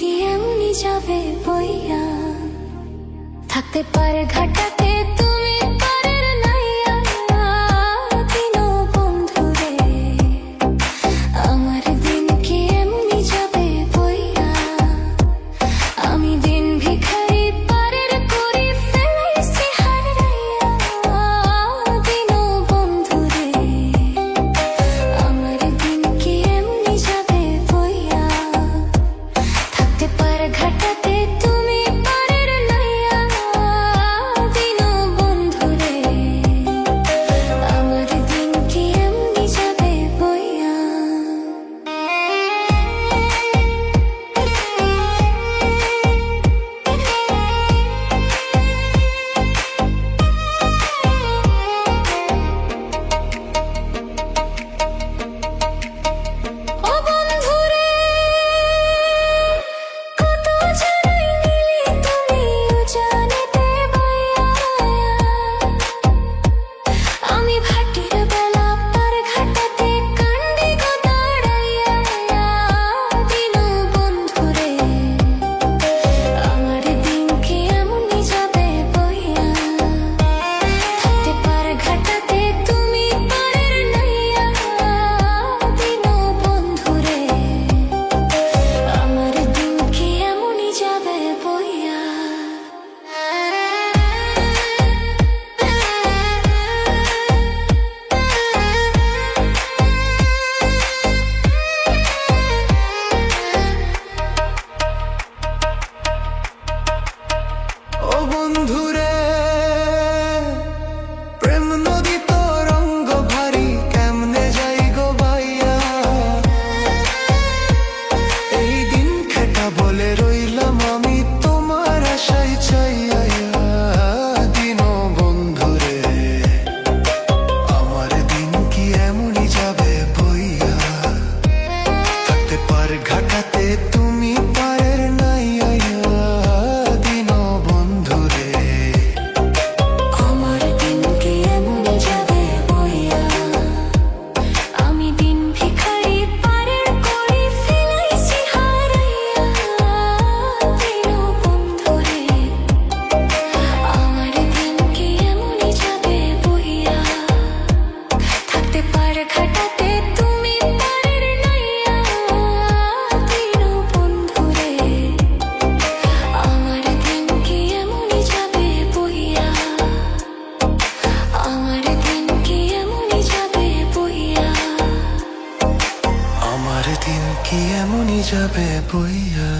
কি এমনি যাবে বইয়া, থাকতে পারে ঘাটাতে তুমি পারের নাইয়া। দিনও বন্ধুরে আমার দিন কি এমনি যাবে বইয়া, আমি দিন ভিখারি পারের করি ফেলাইছি হারাইয়া। দিনও বন্ধুরে আমার দিন কি এমনি যাবে বইয়া, থাকতে পারে ঘাটাতে তুমি পারের নাইয়া। দিনও বন্ধুরে আমার দিন কি এমনি যাবে বইয়া। ও বন্ধুরে কত জানাই নিলে তুমিও জানিতে বইয়া, আমি ভাটির বেলা পার ঘাটাতে কান্দি গো দাঁড়াইয়া। দিনও বন্ধুরে আমার দিন কি এমনি যাবে বইয়া, থাকতে পার ঘাটাতে তুমি পারের নাইয়া। দিনও বন্ধুরে আমার দিন কি এমনি যাবে বইয়া। ও বন্ধুরে প্রেম নদী তরঙ্গ ভারী কেমনে যাই গো বাইয়া। এই দিন খেটা বলে রইলাম আমি তোমার আশায় চাইয়া। দিনও বন্ধুরে আমার দিন কি এমনি যাবে বইয়া, থাকতে পার ঘাটাতে তুমি পারের নাইয়া। দিনও বন্ধুরে আমার দিন কি এমনি যাবে বইয়া, আমি দিন ভিখারি পারের করি ফেলাইছি হারাইয়া। দিনও বন্ধুরে আমার দিন কি এমনি যাবে বইয়া, থাকতে পারে ঘাটাতে তুমি পারের নাইয়া। দিনও বন্ধুরে আমার দিন কি এমনি যাবে বইয়া, আমার দিন কি এমনি যাবে বইয়া। আমার দিন কি এমনি যাবে বইয়া।